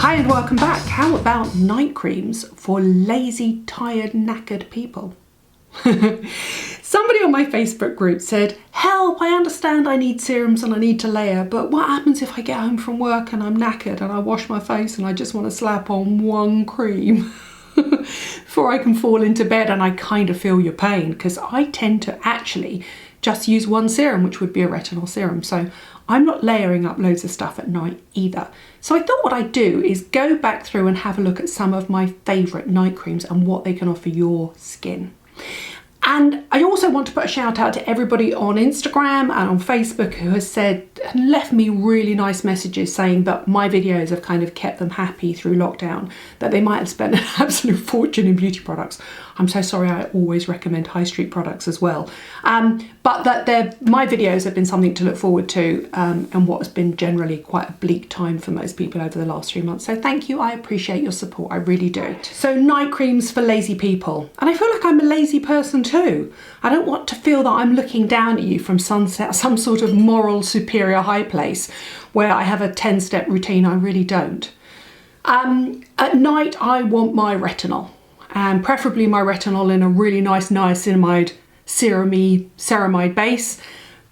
Hi and welcome back. How about night creams for lazy, tired, knackered people? Somebody on my Facebook group said, help, I understand I need serums and I need to layer, but what happens if I get home from work and I'm knackered and I wash my face and I just want to slap on one cream before I can fall into bed? And I kind of feel your pain because I tend to actually just use one serum, which would be a retinol serum. So I'm not layering up loads of stuff at night either. So I thought what I'd do is go back through and have a look at some of my favourite night creams and what they can offer your skin. And I also want to put a shout out to everybody on Instagram and on Facebook who has said and left me really nice messages saying that my videos have kind of kept them happy through lockdown, that they might have spent an absolute fortune in beauty products. I'm so sorry, I always recommend high street products as well. But that my videos have been something to look forward to and what has been generally quite a bleak time for most people over the last 3 months. So thank you, I appreciate your support, I really do. So night creams for lazy people. And I feel like I'm a lazy person too. I don't want to feel that I'm looking down at you from some sort of moral superior high place where I have a 10-step routine. I really don't. At night I want my retinol, and preferably my retinol in a really nice niacinamide ceramide base,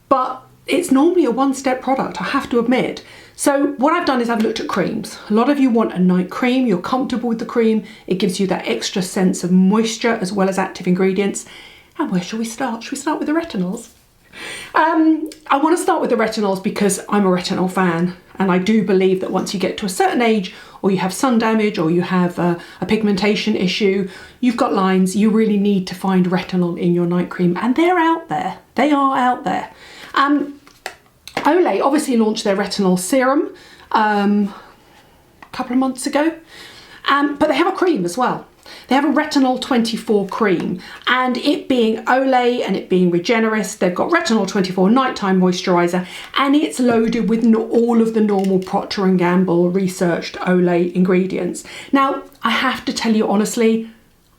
but it's normally a one-step product, I have to admit. So what I've done is I've looked at creams. A lot of you want a night cream, you're comfortable with the cream, it gives you that extra sense of moisture as well as active ingredients. And where shall we start? Shall we start with the retinols? I want to start with the retinols because I'm a retinol fan, and I do believe that once you get to a certain age, or you have sun damage, or you have a pigmentation issue, you've got lines, you really need to find retinol in your night cream, and they're out there. They are out there. Olay obviously launched their retinol serum a couple of months ago, but they have a cream as well. They have a Retinol 24 cream, and it being Olay and it being Regenerist, they've got Retinol 24 nighttime moisturiser, and it's loaded with all of the normal Procter & Gamble researched Olay ingredients. Now, I have to tell you honestly,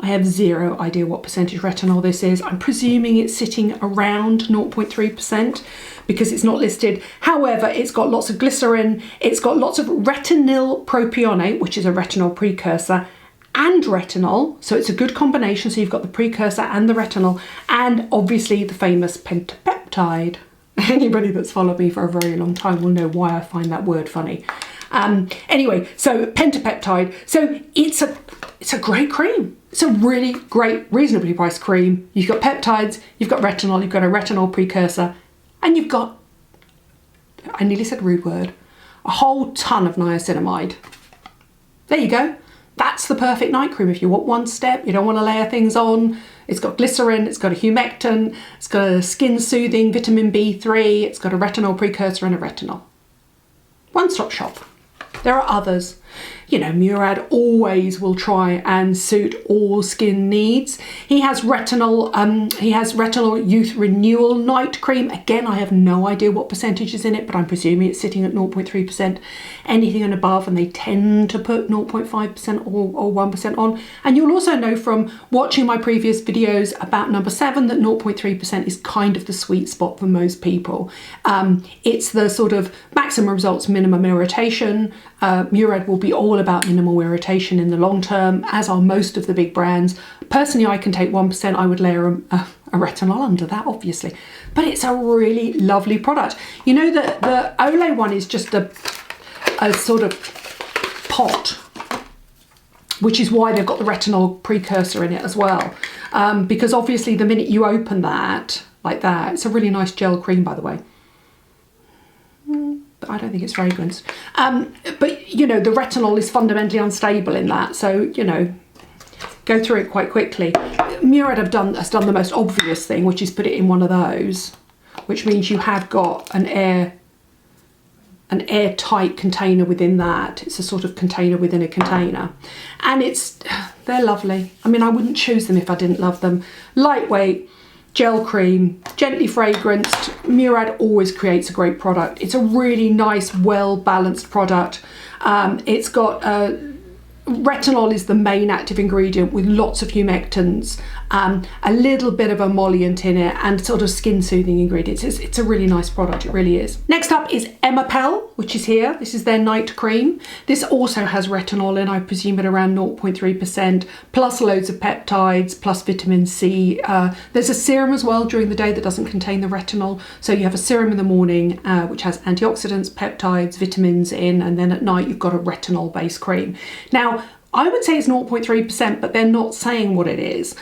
I have zero idea what percentage retinol this is. I'm presuming it's sitting around 0.3% because it's not listed. However, it's got lots of glycerin, it's got lots of retinol propionate, which is a retinol precursor, and retinol, so it's a good combination. So you've got the precursor and the retinol, and obviously the famous peptide. Anybody that's followed me for a very long time will know why I find that word funny. Anyway, so pentapeptide. So it's a great cream. It's a really great, reasonably priced cream. You've got peptides, you've got retinol, you've got a retinol precursor, and you've got, I nearly said rude word, a whole ton of niacinamide. There you go. That's the perfect night cream if you want one step, you don't want to layer things on. It's got glycerin, it's got a humectant, it's got a skin soothing vitamin B3, it's got a retinol precursor and a retinol. One-stop shop. There are others. You know, Murad always will try and suit all skin needs. He has retinol youth renewal night cream. Again, I have no idea what percentage is in it, but I'm presuming it's sitting at 0.3%. Anything and above, and they tend to put 0.5% or 1% on. And you'll also know from watching my previous videos about number 7 that 0.3% is kind of the sweet spot for most people. It's the sort of maximum results, minimum irritation. Murad will be all about minimal irritation in the long term, as are most of the big brands. Personally, I can take 1%. I would layer a retinol under that, obviously. But it's a really lovely product. You know, the Olay one is just a sort of pot, which is why they've got the retinol precursor in it as well. Because obviously the minute you open that, like that, it's a really nice gel cream, by the way. I don't think it's fragrance. But, you know, the retinol is fundamentally unstable in that. So, you know, go through it quite quickly. Murad has done the most obvious thing, which is put it in one of those, which means you have got an airtight container within that. It's a sort of container within a container. And they're lovely. I mean, I wouldn't choose them if I didn't love them. Lightweight, gel cream, gently fragranced. Murad always creates a great product. It's a really nice, well-balanced product. It's got retinol is the main active ingredient with lots of humectants, a little bit of emollient in it, and sort of skin soothing ingredients. It's a really nice product, it really is. Next up is Emapel, which is here. This is their night cream. This also has retinol in, I presume at around 0.3%, plus loads of peptides, plus vitamin C. There's a serum as well during the day that doesn't contain the retinol. So you have a serum in the morning, which has antioxidants, peptides, vitamins in, and then at night you've got a retinol-based cream. Now, I would say it's 0.3%, but they're not saying what it is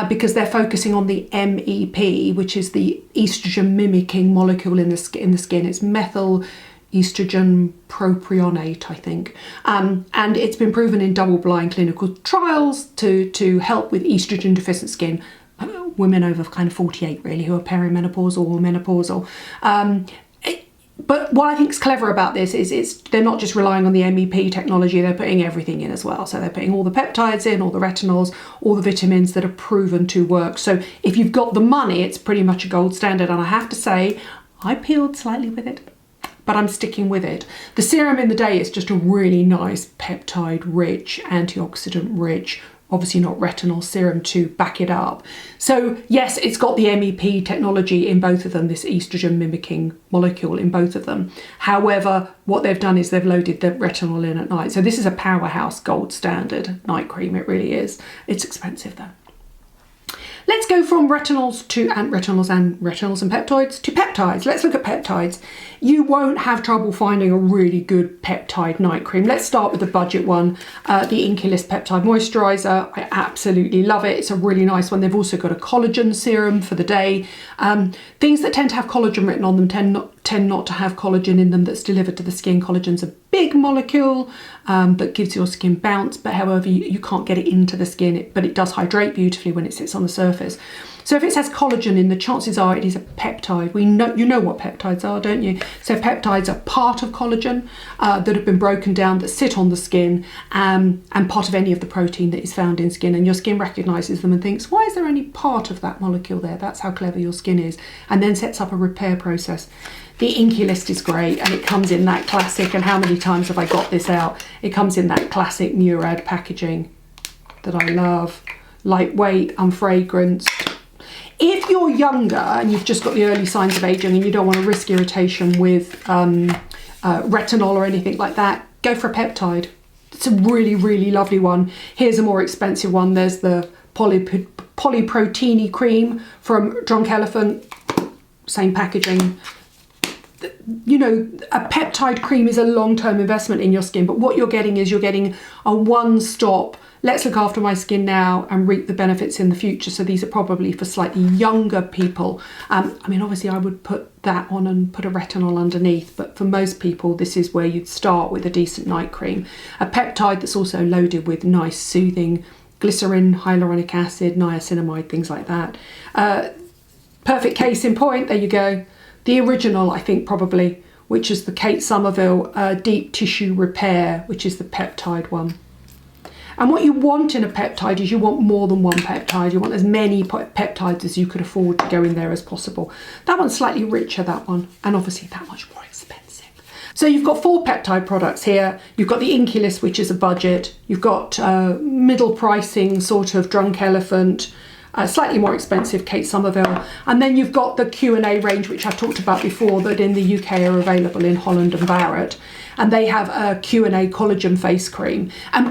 because they're focusing on the MEP, which is the estrogen mimicking molecule in the skin. It's methyl estrogen propionate, I think. And it's been proven in double-blind clinical trials to help with estrogen deficient skin. Women over kind of 48 really, who are perimenopausal or menopausal. But what I think is clever about this is they're not just relying on the MEP technology, they're putting everything in as well. So they're putting all the peptides in, all the retinols, all the vitamins that are proven to work. So if you've got the money, it's pretty much a gold standard. And I have to say, I peeled slightly with it, but I'm sticking with it. The serum in the day is just a really nice peptide-rich, antioxidant-rich, obviously not retinol serum to back it up. So yes, it's got the MEP technology in both of them, this estrogen mimicking molecule in both of them. However, what they've done is they've loaded the retinol in at night. So this is a powerhouse gold standard night cream, it really is. It's expensive though. Let's go from retinols and peptides to peptides. Let's look at peptides. You won't have trouble finding a really good peptide night cream. Let's start with the budget one, the Inculist Peptide Moisturiser. I absolutely love it. It's a really nice one. They've also got a collagen serum for the day. Things that tend to have collagen written on them tend not to have collagen in them that's delivered to the skin. Collagen's a big molecule that gives your skin bounce, but however you can't get it into the skin, but it does hydrate beautifully when it sits on the surface. So if it says collagen in, the chances are it is a peptide. You know what peptides are, don't you? So peptides are part of collagen that have been broken down, that sit on the skin, and part of any of the protein that is found in skin. And your skin recognises them and thinks, why is there only part of that molecule there? That's how clever your skin is. And then sets up a repair process. The Inculist is great, and it comes in that classic, and how many times have I got this out? It comes in that classic Murad packaging that I love. Lightweight, unfragranced. If you're younger and you've just got the early signs of aging and you don't want to risk irritation with retinol or anything like that, go for a peptide. It's a really, really lovely one. Here's a more expensive one. There's the polyproteiny cream from Drunk Elephant. Same packaging. You know, a peptide cream is a long-term investment in your skin, but what you're getting is you're getting a one-stop, let's look after my skin now and reap the benefits in the future. So these are probably for slightly younger people. I mean, obviously I would put that on and put a retinol underneath, but for most people, this is where you'd start with a decent night cream. A peptide that's also loaded with nice soothing glycerin, hyaluronic acid, niacinamide, things like that. Perfect case in point, there you go. The original, I think probably, which is the Kate Somerville Deep Tissue Repair, which is the peptide one. And what you want in a peptide is you want more than one peptide. You want as many peptides as you could afford to go in there as possible. That one's slightly richer, that one, and obviously that much more expensive. So you've got 4 peptide products here. You've got the Inculist, which is a budget. You've got middle pricing, sort of Drunk Elephant, slightly more expensive Kate Somerville, and then you've got the Q&A range, which I've talked about before, that in the UK are available in Holland and Barrett, and they have a Q&A collagen face cream. And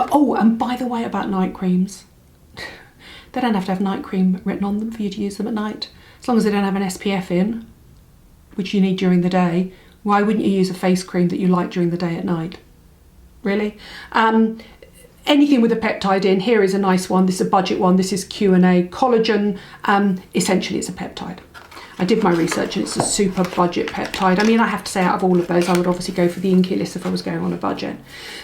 by the way, about night creams, they don't have to have night cream written on them for you to use them at night, as long as they don't have an SPF in, which you need during the day. Why wouldn't you use a face cream that you like during the day at night? Really? Anything with a peptide in, here is a nice one. This is a budget one. This is Q&A collagen. Essentially, it's a peptide. I did my research and it's a super budget peptide. I mean, I have to say, out of all of those, I would obviously go for the Inculist if I was going on a budget.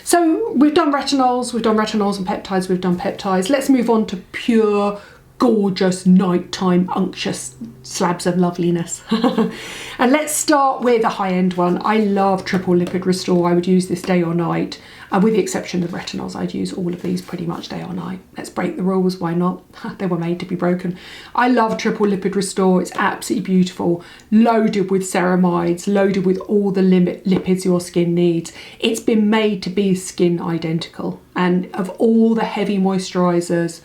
So we've done retinols and peptides, we've done peptides. Let's move on to pure, gorgeous, nighttime, unctuous slabs of loveliness. And let's start with a high-end one. I love Triple Lipid Restore. I would use this day or night. With the exception of retinols, I'd use all of these pretty much day or night. Let's break the rules, why not? They were made to be broken. I love Triple Lipid Restore. It's absolutely beautiful. Loaded with ceramides, loaded with all the lipids your skin needs. It's been made to be skin identical. And of all the heavy moisturisers,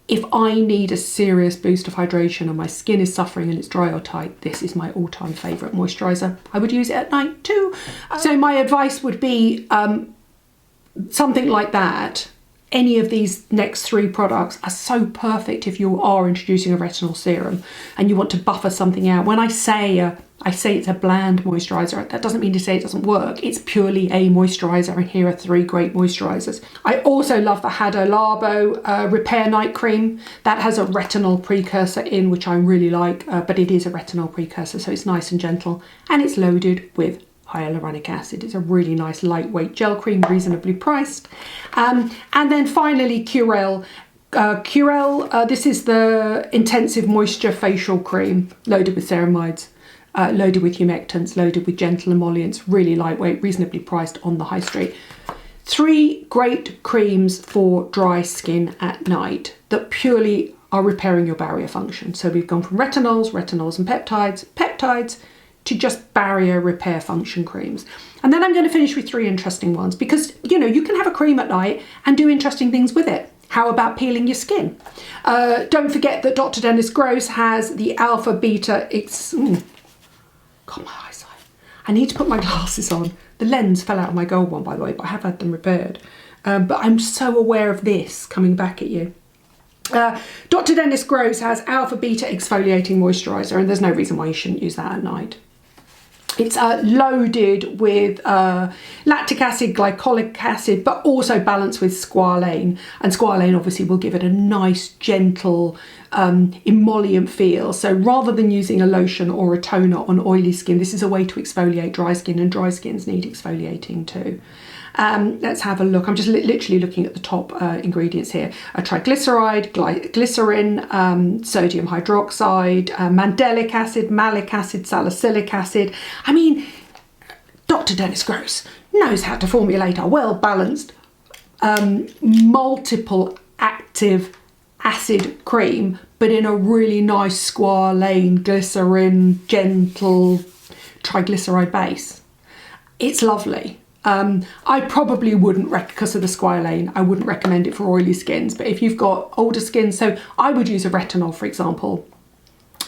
if I need a serious boost of hydration and my skin is suffering and it's dry or tight, this is my all-time favourite moisturiser. I would use it at night too. So my advice would be something like that. Any of these next 3 products are so perfect if you are introducing a retinol serum and you want to buffer something out. When I say it's a bland moisturiser, that doesn't mean to say it doesn't work. It's purely a moisturiser, and here are 3 great moisturisers. I also love the Hado Labo Repair Night Cream. That has a retinol precursor in, which I really like, but it is a retinol precursor, so it's nice and gentle, and it's loaded with hyaluronic acid. It's a really nice lightweight gel cream, reasonably priced. And then finally Curel. This is the Intensive Moisture Facial Cream, loaded with ceramides, loaded with humectants, loaded with gentle emollients, really lightweight, reasonably priced on the high street. 3 great creams for dry skin at night that purely are repairing your barrier function. So we've gone from retinols and peptides, to just barrier repair function creams. And then I'm going to finish with 3 interesting ones, because you know, you can have a cream at night and do interesting things with it. How about peeling your skin? Don't forget that Dr. Dennis Gross has the alpha beta God, my eyesight. I need to put my glasses on. The lens fell out of my gold one, by the way, but I have had them repaired. But I'm so aware of this coming back at you. Dr. Dennis Gross has alpha beta exfoliating moisturiser, and there's no reason why you shouldn't use that at night. It's loaded with lactic acid, glycolic acid, but also balanced with squalane. And squalane obviously will give it a nice, gentle, emollient feel. So rather than using a lotion or a toner on oily skin, this is a way to exfoliate dry skin, and dry skins need exfoliating too. Let's have a look. I'm just literally looking at the top ingredients here. A triglyceride, glycerin, sodium hydroxide, mandelic acid, malic acid, salicylic acid. I mean, Dr. Dennis Gross knows how to formulate a well-balanced, multiple active acid cream, but in a really nice squalane, glycerin, gentle triglyceride base. It's lovely. I probably wouldn't, because of the squalane, I wouldn't recommend it for oily skins, but if you've got older skin, so I would use a retinol, for example,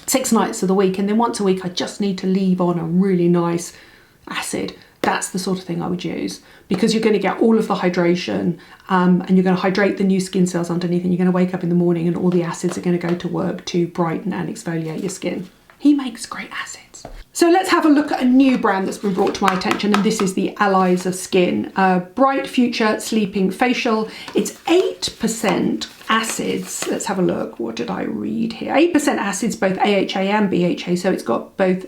6 nights of the week, and then once a week I just need to leave on a really nice acid. That's the sort of thing I would use, because you're going to get all of the hydration, and you're going to hydrate the new skin cells underneath, and you're going to wake up in the morning and all the acids are going to go to work to brighten and exfoliate your skin. He makes great acids. So let's have a look at a new brand that's been brought to my attention, and this is the Allies of Skin Bright Future Sleeping Facial. It's 8% acids. Let's have a look. What did I read here? 8% acids, both AHA and BHA. So it's got both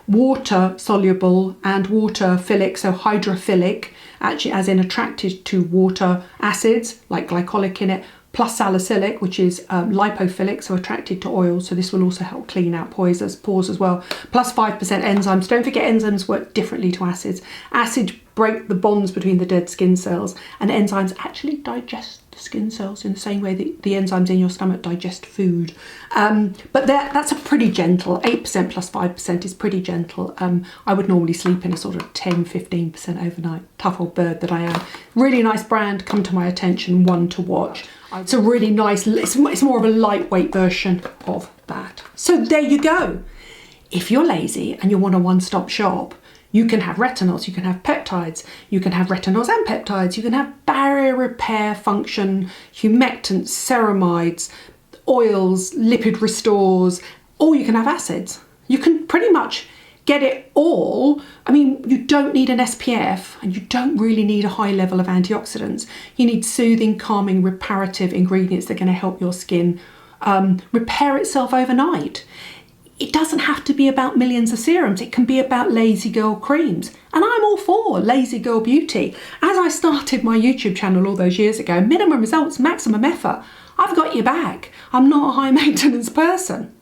water soluble and water philic, so hydrophilic, actually as in attracted to water acids like glycolic in it, plus salicylic, which is lipophilic, so attracted to oil. So this will also help clean out pores as well. Plus 5% enzymes. Don't forget, enzymes work differently to acids. Acids break the bonds between the dead skin cells, and enzymes actually digest the skin cells in the same way that the enzymes in your stomach digest food. But that's a pretty gentle, 8% plus 5% is pretty gentle. I would normally sleep in a sort of 10-15% overnight. Tough old bird that I am. Really nice brand, come to my attention, one to watch. It's a really nice, it's more of a lightweight version of that. So there you go. If you're lazy and you want a one-stop shop, you can have retinols, you can have peptides, you can have retinols and peptides, you can have barrier repair function, humectants, ceramides, oils, lipid restores, or you can have acids. You can pretty much get it all. I mean, you don't need an SPF and you don't really need a high level of antioxidants. You need soothing, calming, reparative ingredients that are going to help your skin repair itself overnight. It doesn't have to be about millions of serums. It can be about lazy girl creams. And I'm all for lazy girl beauty. As I started my YouTube channel all those years ago, minimum results, maximum effort. I've got your back. I'm not a high maintenance person.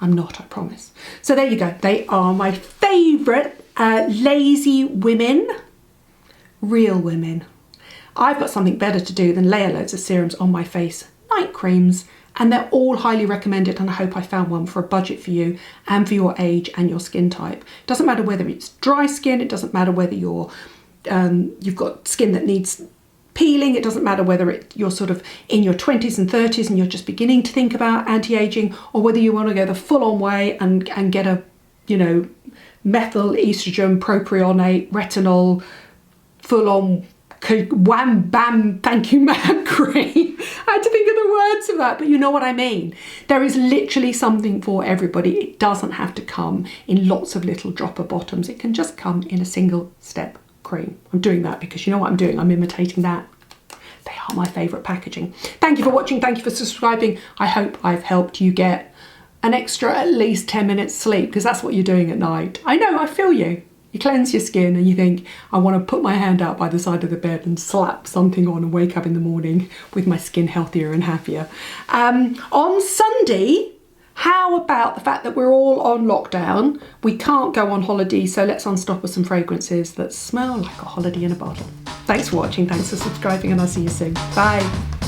I'm not, I promise. So there you go. They are my favourite lazy women, real women. I've got something better to do than layer loads of serums on my face, night creams, and they're all highly recommended, and I hope I found one for a budget for you and for your age and your skin type. It doesn't matter whether it's dry skin, it doesn't matter whether you've got skin that needs peeling. It doesn't matter whether you're sort of in your 20s and 30s and you're just beginning to think about anti-aging, or whether you want to go the full-on way and get a, you know, methyl estrogen propionate retinol full-on wham bam thank you ma'am cream. I had to think of the words of that, but you know what I mean. There is literally something for everybody. It doesn't have to come in lots of little dropper bottoms. It can just come in a single step cream. I'm doing that because you know what I'm doing? I'm imitating that. They are my favourite packaging. Thank you for watching. Thank you for subscribing. I hope I've helped you get an extra at least 10 minutes sleep, because that's what you're doing at night. I know, I feel you. You cleanse your skin and you think, I want to put my hand out by the side of the bed and slap something on and wake up in the morning with my skin healthier and happier. On Sunday, how about the fact that we're all on lockdown? We can't go on holiday, so let's unstop with some fragrances that smell like a holiday in a bottle. Thanks for watching, thanks for subscribing, and I'll see you soon. Bye.